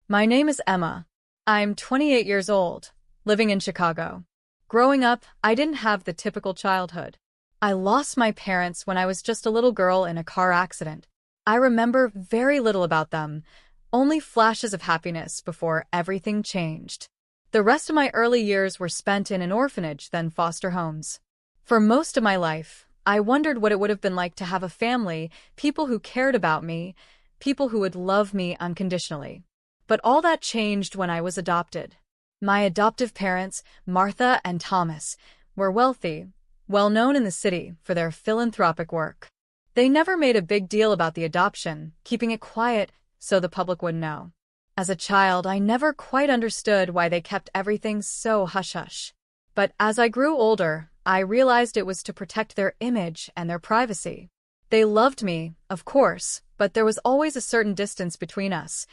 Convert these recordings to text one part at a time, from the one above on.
My name is Emma. I'm 28 years old, living in Chicago. Growing up, I didn't have the typical childhood. I lost my parents when I was just a little girl in a car accident. I remember very little about them, only flashes of happiness before everything changed. The rest of my early years were spent in an orphanage, then foster homes. For most of my life, I wondered what it would have been like to have a family, people who cared about me, people who would love me unconditionally. But all that changed when I was adopted. My adoptive parents, Martha and Thomas, were wealthy, well known in the city for their philanthropic work. They never made a big deal about the adoption, keeping it quiet so the public wouldn't know. As a child, I never quite understood why they kept everything so hush-hush. But as I grew older, I realized it was to protect their image and their privacy. They loved me, of course, but there was always a certain distance between us,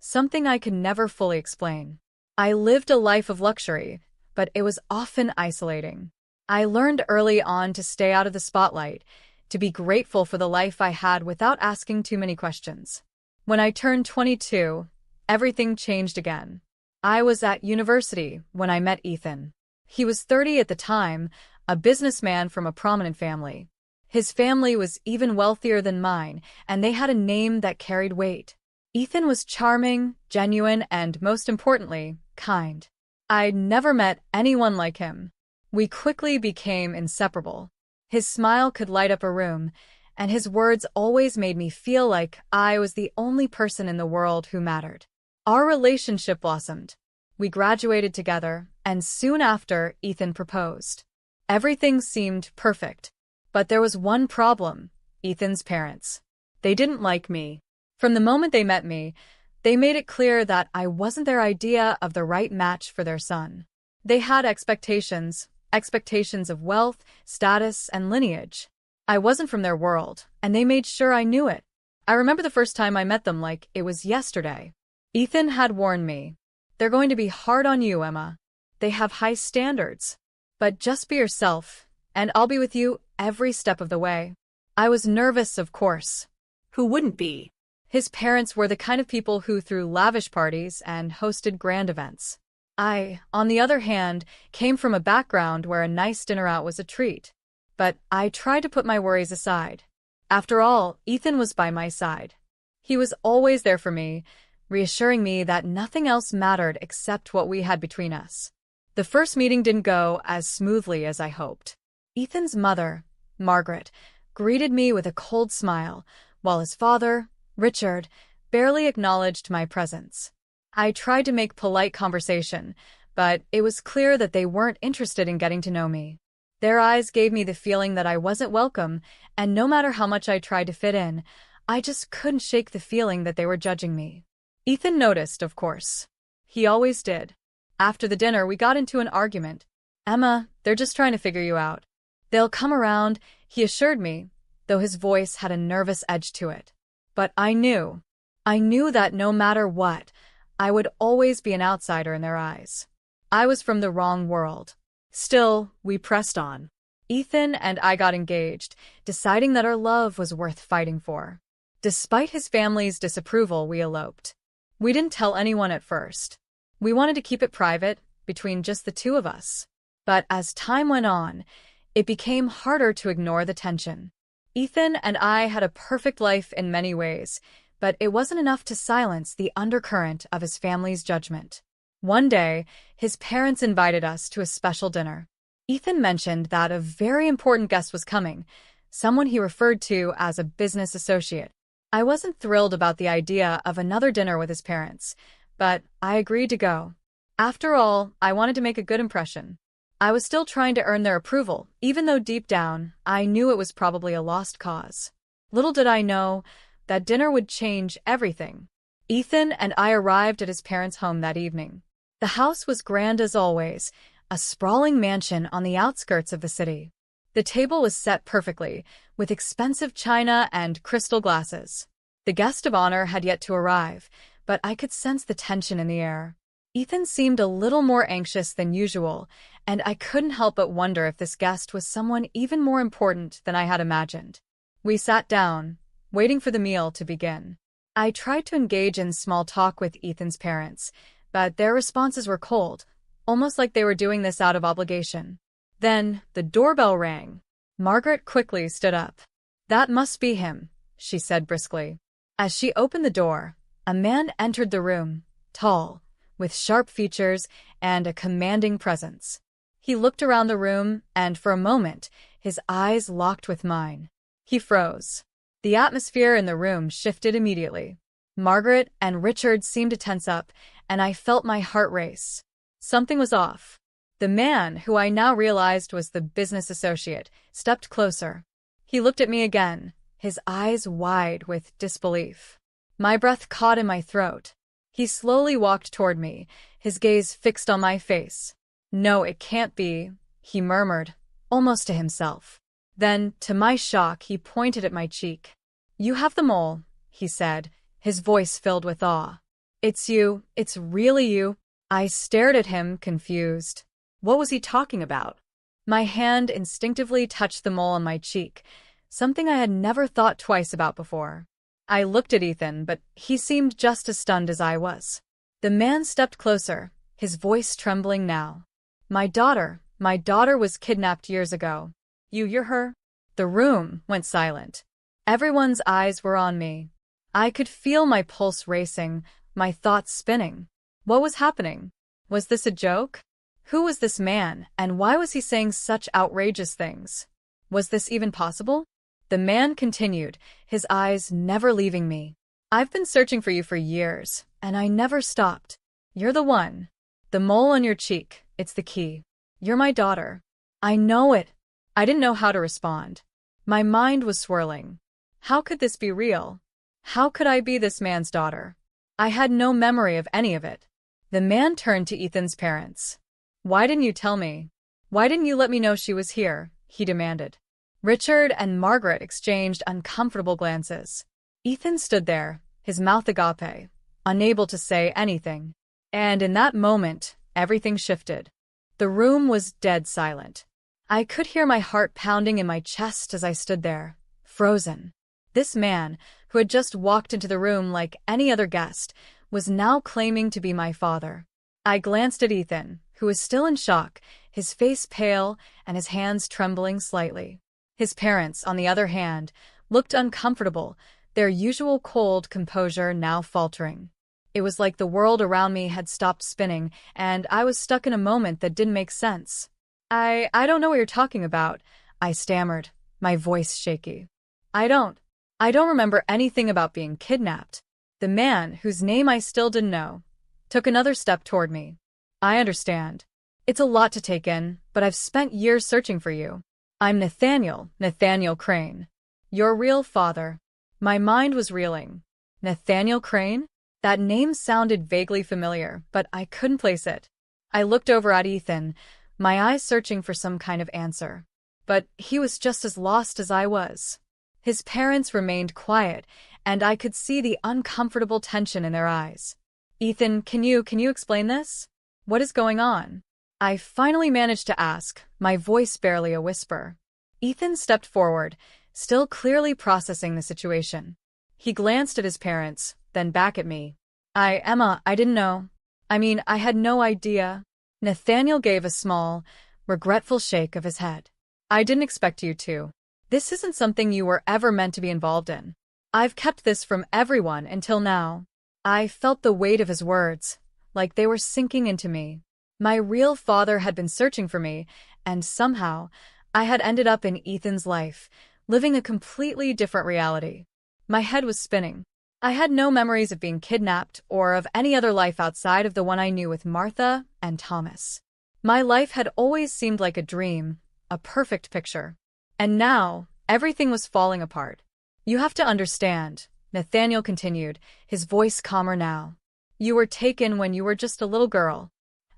something I could never fully explain. I lived a life of luxury, but it was often isolating. I learned early on to stay out of the spotlight, to be grateful for the life I had without asking too many questions. When I turned 22, everything changed again. I was at university when I met Ethan. He was 30 at the time, a businessman from a prominent family. His family was even wealthier than mine, and they had a name that carried weight. Ethan was charming, genuine, and most importantly, kind. I'd never met anyone like him. We quickly became inseparable. His smile could light up a room, and his words always made me feel like I was the only person in the world who mattered. Our relationship blossomed. We graduated together, and soon after, Ethan proposed. Everything seemed perfect. But there was one problem: Ethan's parents. They didn't like me. From the moment they met me, they made it clear that I wasn't their idea of the right match for their son. They had expectations of wealth, status, and lineage. I wasn't from their world, and they made sure I knew it. I remember the first time I met them like it was yesterday. Ethan had warned me, "They're going to be hard on you, Emma. They have high standards. But just be yourself, and I'll be with you every step of the way." I was nervous, of course. Who wouldn't be? His parents were the kind of people who threw lavish parties and hosted grand events. I, on the other hand, came from a background where a nice dinner out was a treat. But I tried to put my worries aside. After all, Ethan was by my side. He was always there for me, reassuring me that nothing else mattered except what we had between us. The first meeting didn't go as smoothly as I hoped. Ethan's mother, Margaret, greeted me with a cold smile, while his father, Richard, barely acknowledged my presence. I tried to make polite conversation, but it was clear that they weren't interested in getting to know me. Their eyes gave me the feeling that I wasn't welcome, and no matter how much I tried to fit in, I just couldn't shake the feeling that they were judging me. Ethan noticed, of course. He always did. After the dinner, we got into an argument. "Emma, they're just trying to figure you out. They'll come around," he assured me, though his voice had a nervous edge to it. But I knew that no matter what, I would always be an outsider in their eyes. I was from the wrong world. Still, we pressed on. Ethan and I got engaged, deciding that our love was worth fighting for. Despite his family's disapproval, we eloped. We didn't tell anyone at first. We wanted to keep it private, between just the two of us. But as time went on, it became harder to ignore the tension. Ethan and I had a perfect life in many ways, but it wasn't enough to silence the undercurrent of his family's judgment. One day, his parents invited us to a special dinner. Ethan mentioned that a very important guest was coming, someone he referred to as a business associate. I wasn't thrilled about the idea of another dinner with his parents, but I agreed to go. After all, I wanted to make a good impression. I was still trying to earn their approval, even though deep down, I knew it was probably a lost cause. Little did I know that dinner would change everything. Ethan and I arrived at his parents' home that evening. The house was grand as always, a sprawling mansion on the outskirts of the city. The table was set perfectly, with expensive china and crystal glasses. The guest of honor had yet to arrive, but I could sense the tension in the air. Ethan seemed a little more anxious than usual, and I couldn't help but wonder if this guest was someone even more important than I had imagined. We sat down, waiting for the meal to begin. I tried to engage in small talk with Ethan's parents, but their responses were cold, almost like they were doing this out of obligation. Then, the doorbell rang. Margaret quickly stood up. "That must be him," she said briskly. As she opened the door, a man entered the room, tall, with sharp features and a commanding presence. He looked around the room, and for a moment, his eyes locked with mine. He froze. The atmosphere in the room shifted immediately. Margaret and Richard seemed to tense up, and I felt my heart race. Something was off. The man, who I now realized was the business associate, stepped closer. He looked at me again, his eyes wide with disbelief. My breath caught in my throat. He slowly walked toward me, his gaze fixed on my face. "No, it can't be," he murmured, almost to himself. Then, to my shock, he pointed at my cheek. "You have the mole," he said, his voice filled with awe. "It's you, it's really you." I stared at him, confused. What was he talking about? My hand instinctively touched the mole on my cheek, something I had never thought twice about before. I looked at Ethan, but he seemed just as stunned as I was. The man stepped closer, his voice trembling now. My daughter was kidnapped years ago. You're her?" The room went silent. Everyone's eyes were on me. I could feel my pulse racing, my thoughts spinning. What was happening? Was this a joke? Who was this man, and why was he saying such outrageous things? Was this even possible? The man continued, his eyes never leaving me. "I've been searching for you for years, and I never stopped. You're the one. The mole on your cheek, it's the key. You're my daughter. I know it." I didn't know how to respond. My mind was swirling. How could this be real? How could I be this man's daughter? I had no memory of any of it. The man turned to Ethan's parents. "Why didn't you tell me? Why didn't you let me know she was here?" he demanded. Richard and Margaret exchanged uncomfortable glances. Ethan stood there, his mouth agape, unable to say anything. And in that moment, everything shifted. The room was dead silent. I could hear my heart pounding in my chest as I stood there, frozen. This man, who had just walked into the room like any other guest, was now claiming to be my father. I glanced at Ethan, who was still in shock, his face pale and his hands trembling slightly. His parents, on the other hand, looked uncomfortable, their usual cold composure now faltering. It was like the world around me had stopped spinning, and I was stuck in a moment that didn't make sense. I don't know what you're talking about," I stammered, my voice shaky. I don't remember anything about being kidnapped." The man, whose name I still didn't know, took another step toward me. "I understand. It's a lot to take in, but I've spent years searching for you. I'm Nathaniel Crane. Your real father." My mind was reeling. Nathaniel Crane? That name sounded vaguely familiar, but I couldn't place it. I looked over at Ethan, my eyes searching for some kind of answer. But he was just as lost as I was. His parents remained quiet, and I could see the uncomfortable tension in their eyes. "Ethan, can you explain this? What is going on?" I finally managed to ask, my voice barely a whisper. Ethan stepped forward, still clearly processing the situation. He glanced at his parents, then back at me. Emma, I didn't know. I had no idea." Nathaniel gave a small, regretful shake of his head. "I didn't expect you to. This isn't something you were ever meant to be involved in. I've kept this from everyone until now." I felt the weight of his words, like they were sinking into me. My real father had been searching for me, and somehow, I had ended up in Ethan's life, living a completely different reality. My head was spinning. I had no memories of being kidnapped or of any other life outside of the one I knew with Martha and Thomas. My life had always seemed like a dream, a perfect picture. And now, everything was falling apart. "You have to understand," Nathaniel continued, his voice calmer now. "You were taken when you were just a little girl.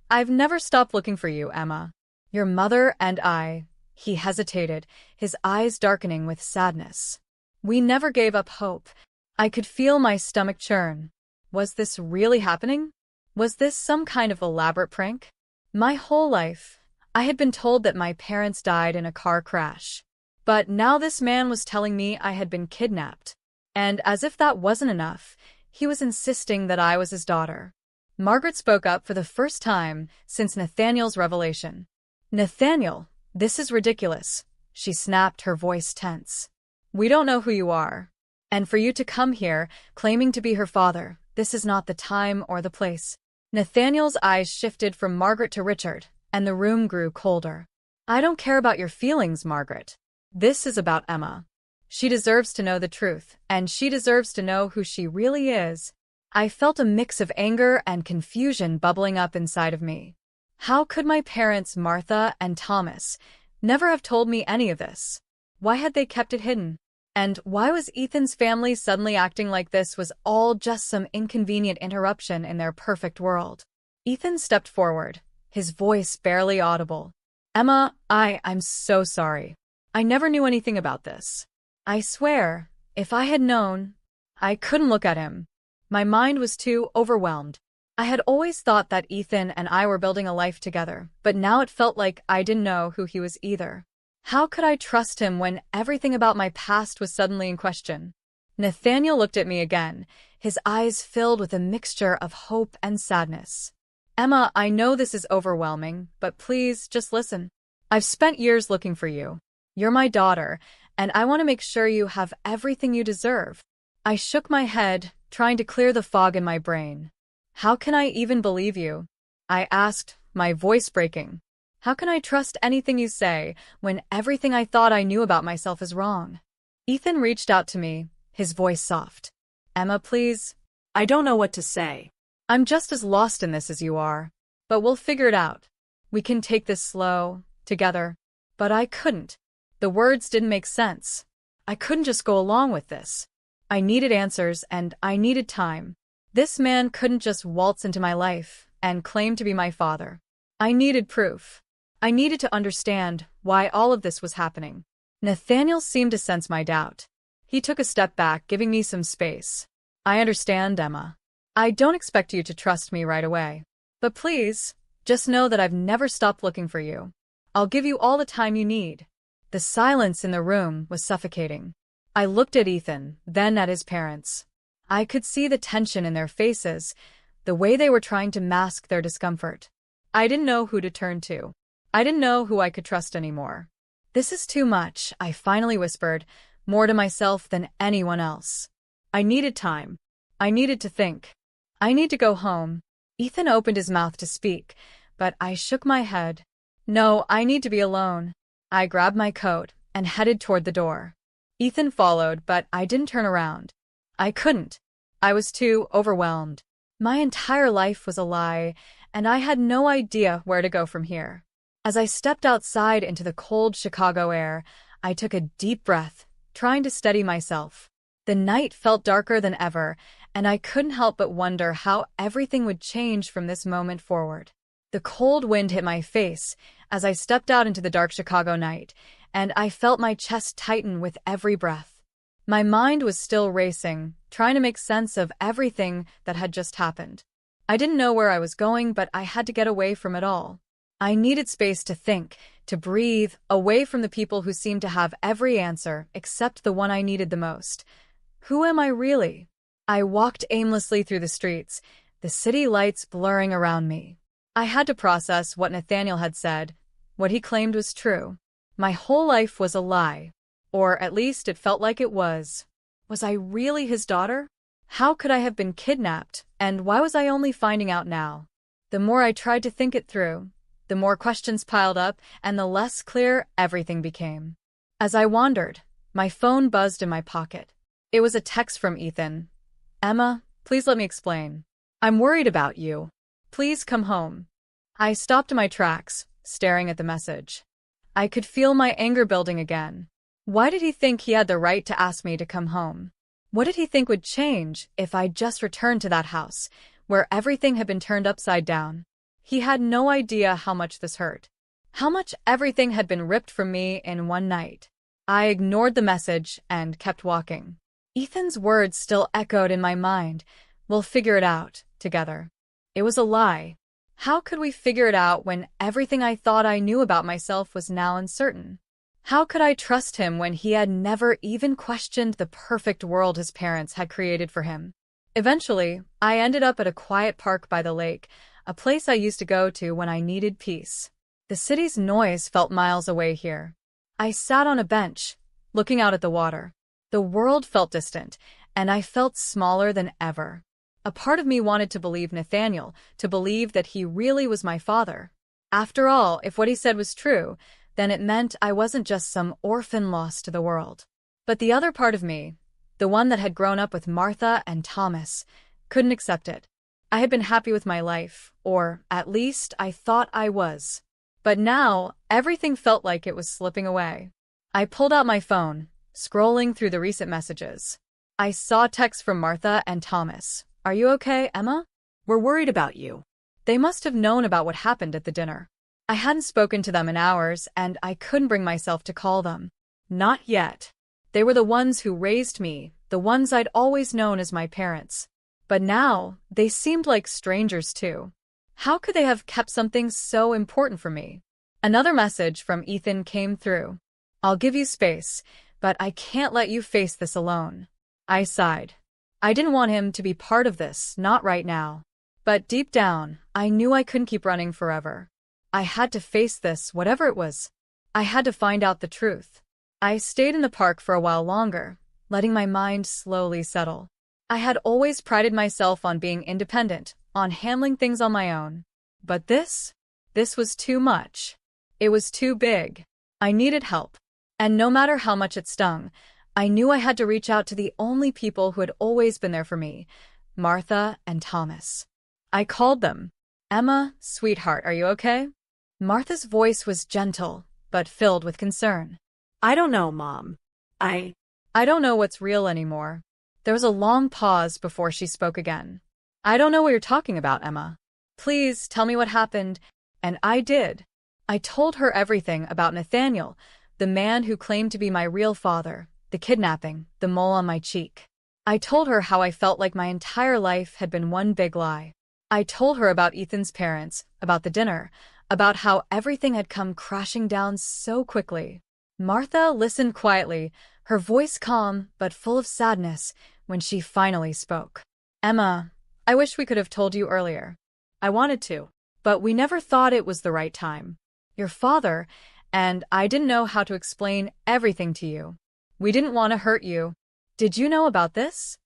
I've never stopped looking for you, Emma. Your mother and I." He hesitated, his eyes darkening with sadness. "We never gave up hope." I could feel my stomach churn. Was this really happening? Was this some kind of elaborate prank? My whole life, I had been told that my parents died in a car crash. But now this man was telling me I had been kidnapped. And as if that wasn't enough, he was insisting that I was his daughter. Margaret spoke up for the first time since Nathaniel's revelation. "Nathaniel, this is ridiculous," she snapped, her voice tense. "We don't know who you are. And for you to come here, claiming to be her father, this is not the time or the place." Nathaniel's eyes shifted from Margaret to Richard, and the room grew colder. "I don't care about your feelings, Margaret. This is about Emma. She deserves to know the truth, and she deserves to know who she really is." I felt a mix of anger and confusion bubbling up inside of me. How could my parents, Martha and Thomas, never have told me any of this? Why had they kept it hidden? And why was Ethan's family suddenly acting like this was all just some inconvenient interruption in their perfect world? Ethan stepped forward, his voice barely audible. "Emma, I'm so sorry. I never knew anything about this. I swear, if I had known..." I couldn't look at him. My mind was too overwhelmed. I had always thought that Ethan and I were building a life together, but now it felt like I didn't know who he was either. How could I trust him when everything about my past was suddenly in question? Nathaniel looked at me again, his eyes filled with a mixture of hope and sadness. "Emma, I know this is overwhelming, but please, just listen. I've spent years looking for you. You're my daughter, and I want to make sure you have everything you deserve." I shook my head, trying to clear the fog in my brain. "How can I even believe you?" I asked, my voice breaking. "How can I trust anything you say when everything I thought I knew about myself is wrong?" Ethan reached out to me, his voice soft. "Emma, please. I don't know what to say. I'm just as lost in this as you are. But we'll figure it out. We can take this slow, together." But I couldn't. The words didn't make sense. I couldn't just go along with this. I needed answers, and I needed time. This man couldn't just waltz into my life and claim to be my father. I needed proof. I needed to understand why all of this was happening. Nathaniel seemed to sense my doubt. He took a step back, giving me some space. "I understand, Emma. I don't expect you to trust me right away. But please, just know that I've never stopped looking for you. I'll give you all the time you need." The silence in the room was suffocating. I looked at Ethan, then at his parents. I could see the tension in their faces, the way they were trying to mask their discomfort. I didn't know who to turn to. I didn't know who I could trust anymore. "This is too much," I finally whispered, more to myself than anyone else. I needed time. I needed to think. "I need to go home." Ethan opened his mouth to speak, but I shook my head. "No, I need to be alone." I grabbed my coat and headed toward the door. Ethan followed, but I didn't turn around. I couldn't. I was too overwhelmed. My entire life was a lie, and I had no idea where to go from here. As I stepped outside into the cold Chicago air, I took a deep breath, trying to steady myself. The night felt darker than ever, and I couldn't help but wonder how everything would change from this moment forward. The cold wind hit my face as I stepped out into the dark Chicago night, and I felt my chest tighten with every breath. My mind was still racing, trying to make sense of everything that had just happened. I didn't know where I was going, but I had to get away from it all. I needed space to think, to breathe, away from the people who seemed to have every answer except the one I needed the most. Who am I really? I walked aimlessly through the streets, the city lights blurring around me. I had to process what Nathaniel had said, what he claimed was true. My whole life was a lie. Or at least it felt like it was. Was I really his daughter? How could I have been kidnapped, and why was I only finding out now? The more I tried to think it through, the more questions piled up, and the less clear everything became. As I wandered, my phone buzzed in my pocket. It was a text from Ethan. "Emma, please let me explain. I'm worried about you. Please come home." I stopped in my tracks, staring at the message. I could feel my anger building again. Why did he think he had the right to ask me to come home? What did he think would change if I just returned to that house, where everything had been turned upside down? He had no idea how much this hurt. How much everything had been ripped from me in one night. I ignored the message and kept walking. Ethan's words still echoed in my mind. "We'll figure it out, together." It was a lie. How could we figure it out when everything I thought I knew about myself was now uncertain? How could I trust him when he had never even questioned the perfect world his parents had created for him? Eventually, I ended up at a quiet park by the lake, a place I used to go to when I needed peace. The city's noise felt miles away here. I sat on a bench, looking out at the water. The world felt distant, and I felt smaller than ever. A part of me wanted to believe Nathaniel, to believe that he really was my father. After all, if what he said was true, then it meant I wasn't just some orphan lost to the world. But the other part of me, the one that had grown up with Martha and Thomas, couldn't accept it. I had been happy with my life, or at least I thought I was. But now, everything felt like it was slipping away. I pulled out my phone, scrolling through the recent messages. I saw texts from Martha and Thomas. "Are you okay, Emma? We're worried about you." They must have known about what happened at the dinner. I hadn't spoken to them in hours, and I couldn't bring myself to call them. Not yet. They were the ones who raised me, the ones I'd always known as my parents. But now, they seemed like strangers too. How could they have kept something so important from me? Another message from Ethan came through. "I'll give you space, but I can't let you face this alone." I sighed. I didn't want him to be part of this, not right now. But deep down, I knew I couldn't keep running forever. I had to face this, whatever it was. I had to find out the truth. I stayed in the park for a while longer, letting my mind slowly settle. I had always prided myself on being independent, on handling things on my own. But this was too much. It was too big. I needed help. And no matter how much it stung, I knew I had to reach out to the only people who had always been there for me, Martha and Thomas. I called them. "Emma, sweetheart, are you okay?" Martha's voice was gentle, but filled with concern. "I don't know, Mom. I don't know what's real anymore." There was a long pause before she spoke again. "I don't know what you're talking about, Emma. Please tell me what happened." And I did. I told her everything about Nathaniel, the man who claimed to be my real father, the kidnapping, the mole on my cheek. I told her how I felt like my entire life had been one big lie. I told her about Ethan's parents, about the dinner, about how everything had come crashing down so quickly. Martha listened quietly, her voice calm but full of sadness, when she finally spoke. "Emma, I wish we could have told you earlier. I wanted to, but we never thought it was the right time. Your father and I didn't know how to explain everything to you. We didn't want to hurt you. Did you know about this?"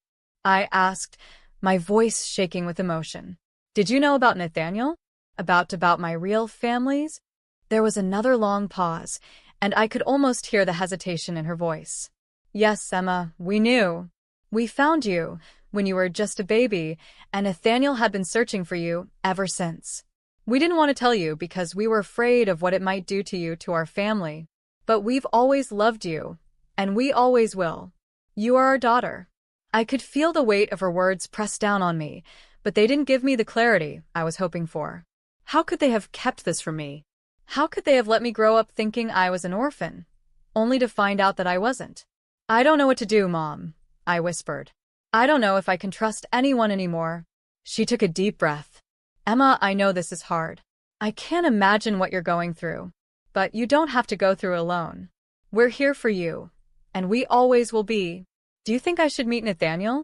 I asked, my voice shaking with emotion. "Did you know about Nathaniel? About my real families?" There was another long pause, and I could almost hear the hesitation in her voice. "Yes, Emma, we knew. We found you when you were just a baby, and Nathaniel had been searching for you ever since. We didn't want to tell you because we were afraid of what it might do to you, to our family. But we've always loved you, and we always will. You are our daughter." I could feel the weight of her words press down on me, but they didn't give me the clarity I was hoping for. How could they have kept this from me? How could they have let me grow up thinking I was an orphan, only to find out that I wasn't? "I don't know what to do, Mom," I whispered. "I don't know if I can trust anyone anymore." She took a deep breath. "Emma, I know this is hard. I can't imagine what you're going through. But you don't have to go through it alone. We're here for you, and we always will be. Do you think I should meet Nathaniel?"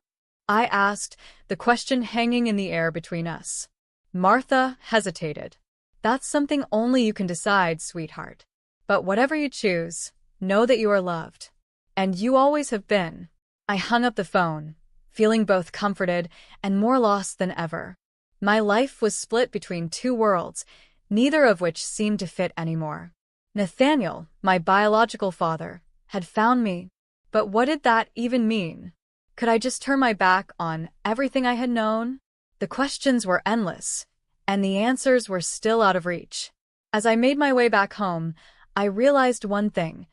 I asked, the question hanging in the air between us. Martha hesitated. "That's something only you can decide, sweetheart. But whatever you choose, know that you are loved. And you always have been." I hung up the phone, feeling both comforted and more lost than ever. My life was split between two worlds, neither of which seemed to fit anymore. Nathaniel, my biological father, had found me. But what did that even mean? Could I just turn my back on everything I had known? The questions were endless, and the answers were still out of reach. As I made my way back home, I realized one thing.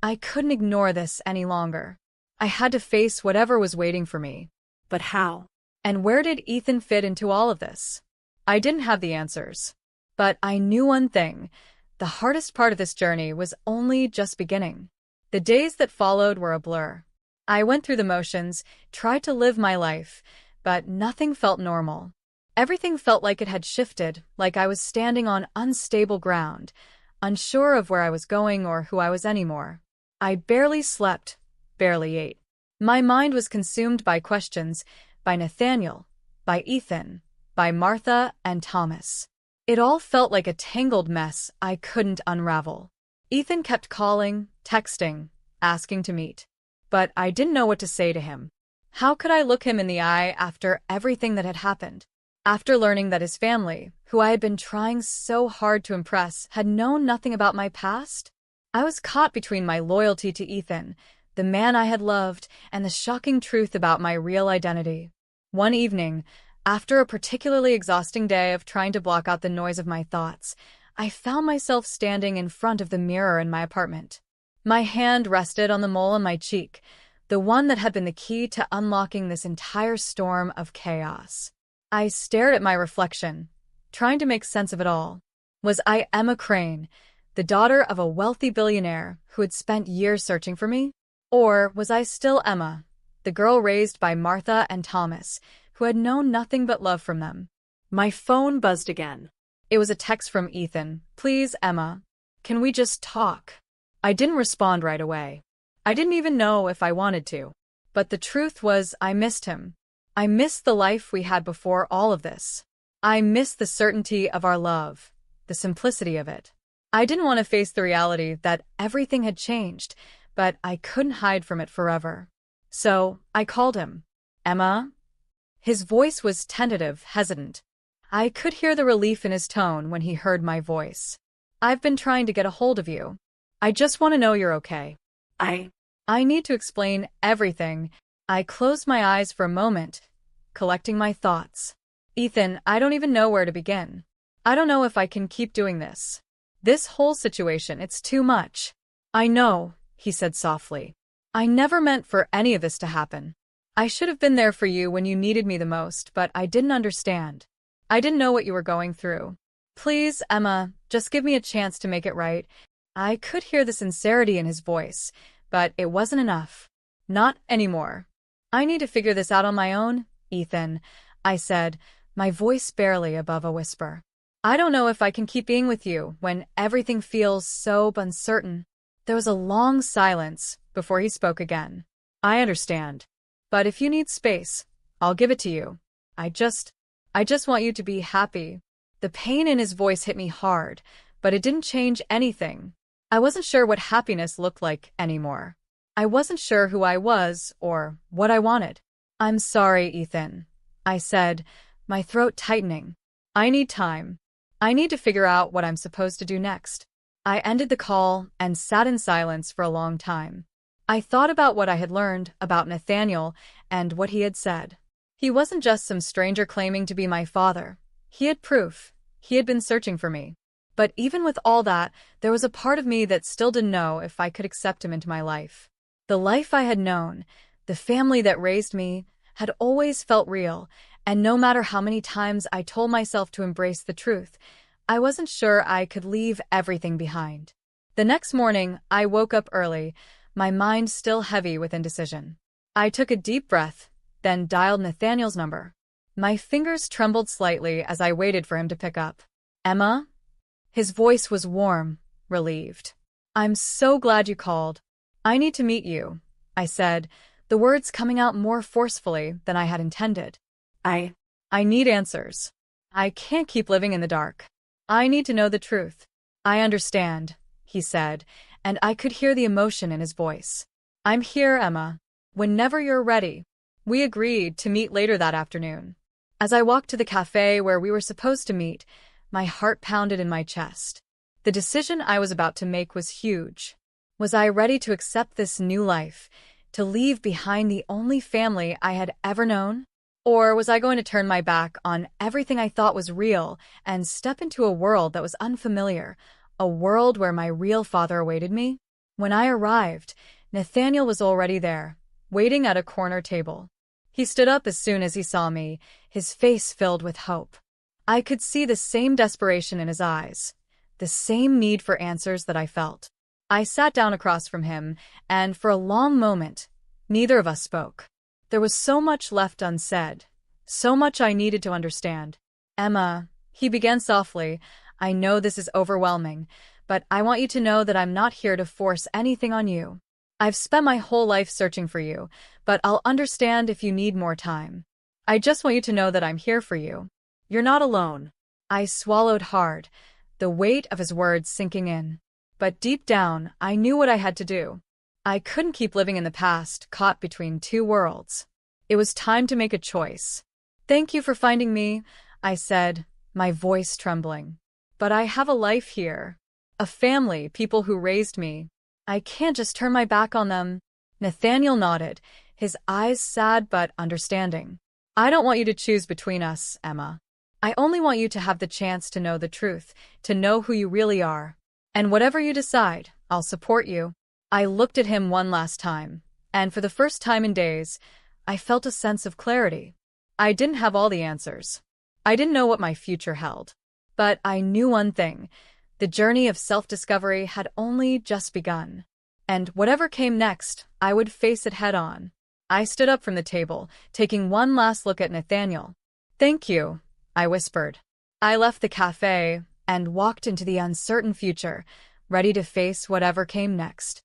I couldn't ignore this any longer. I had to face whatever was waiting for me. But how? And where did Ethan fit into all of this? I didn't have the answers. But I knew one thing. The hardest part of this journey was only just beginning. The days that followed were a blur. I went through the motions, tried to live my life, but nothing felt normal. Everything felt like it had shifted, like I was standing on unstable ground. unsure of where I was going or who I was anymore. I barely slept, barely ate. My mind was consumed by questions, by Nathaniel, by Ethan, by Martha and Thomas. It all felt like a tangled mess I couldn't unravel. Ethan kept calling, texting, asking to meet. But I didn't know what to say to him. How could I look him in the eye after everything that had happened? After learning that his family, who I had been trying so hard to impress, had known nothing about my past? I was caught between my loyalty to Ethan, the man I had loved, and the shocking truth about my real identity. One evening, after a particularly exhausting day of trying to block out the noise of my thoughts, I found myself standing in front of the mirror in my apartment. My hand rested on the mole on my cheek, the one that had been the key to unlocking this entire storm of chaos. I stared at my reflection, trying to make sense of it all. Was I Emma Crane, the daughter of a wealthy billionaire who had spent years searching for me? Or was I still Emma, the girl raised by Martha and Thomas, who had known nothing but love from them? My phone buzzed again. It was a text from Ethan. "Please, Emma, can we just talk?" I didn't respond right away. I didn't even know if I wanted to. But the truth was, I missed him. I missed the life we had before all of this. I missed the certainty of our love, the simplicity of it. I didn't want to face the reality that everything had changed, but I couldn't hide from it forever. So I called him. "Emma?" His voice was tentative, hesitant. I could hear the relief in his tone when he heard my voice. "I've been trying to get a hold of you. I just want to know you're okay." I need to explain everything. I closed my eyes for a moment, collecting my thoughts. "Ethan, I don't even know where to begin. I don't know if I can keep doing this. This whole situation, it's too much." "I know," he said softly. "I never meant for any of this to happen. I should have been there for you when you needed me the most, but I didn't understand. I didn't know what you were going through. Please, Emma, just give me a chance to make it right." I could hear the sincerity in his voice, but it wasn't enough. "Not anymore. I need to figure this out on my own, Ethan," I said, my voice barely above a whisper. "I don't know if I can keep being with you when everything feels so uncertain." There was a long silence before he spoke again. "I understand. But if you need space, I'll give it to you. I just want you to be happy." The pain in his voice hit me hard, but it didn't change anything. I wasn't sure what happiness looked like anymore. I wasn't sure who I was or what I wanted. "I'm sorry, Ethan," I said, my throat tightening. "I need time. I need to figure out what I'm supposed to do next." I ended the call and sat in silence for a long time. I thought about what I had learned about Nathaniel and what he had said. He wasn't just some stranger claiming to be my father. He had proof. He had been searching for me. But even with all that, there was a part of me that still didn't know if I could accept him into my life. The life I had known, the family that raised me, had always felt real, and no matter how many times I told myself to embrace the truth, I wasn't sure I could leave everything behind. The next morning, I woke up early, my mind still heavy with indecision. I took a deep breath, then dialed Nathaniel's number. My fingers trembled slightly as I waited for him to pick up. "Emma?" His voice was warm, relieved. "I'm so glad you called. I need to meet you," I said, the words coming out more forcefully than I had intended. I need answers. I can't keep living in the dark. I need to know the truth." "I understand," he said, and I could hear the emotion in his voice. "I'm here, Emma. Whenever you're ready." We agreed to meet later that afternoon. As I walked to the cafe where we were supposed to meet, my heart pounded in my chest. The decision I was about to make was huge. Was I ready to accept this new life, to leave behind the only family I had ever known? Or was I going to turn my back on everything I thought was real and step into a world that was unfamiliar, a world where my real father awaited me? When I arrived, Nathaniel was already there, waiting at a corner table. He stood up as soon as he saw me, his face filled with hope. I could see the same desperation in his eyes, the same need for answers that I felt. I sat down across from him, and for a long moment, neither of us spoke. There was so much left unsaid, so much I needed to understand. "Emma," he began softly, "I know this is overwhelming, but I want you to know that I'm not here to force anything on you. I've spent my whole life searching for you, but I'll understand if you need more time. I just want you to know that I'm here for you. You're not alone. I swallowed hard, the weight of his words sinking in. But deep down, I knew what I had to do. I couldn't keep living in the past, caught between two worlds. It was time to make a choice. Thank you for finding me, I said, my voice trembling. But I have a life here. A family, people who raised me. I can't just turn my back on them. Nathaniel nodded, his eyes sad but understanding. I don't want you to choose between us, Emma. I only want you to have the chance to know the truth, to know who you really are. And whatever you decide, I'll support you. I looked at him one last time, and for the first time in days, I felt a sense of clarity. I didn't have all the answers. I didn't know what my future held. But I knew one thing. The journey of self-discovery had only just begun. And whatever came next, I would face it head-on. I stood up from the table, taking one last look at Nathaniel. Thank you, I whispered. I left the cafe and walked into the uncertain future, ready to face whatever came next.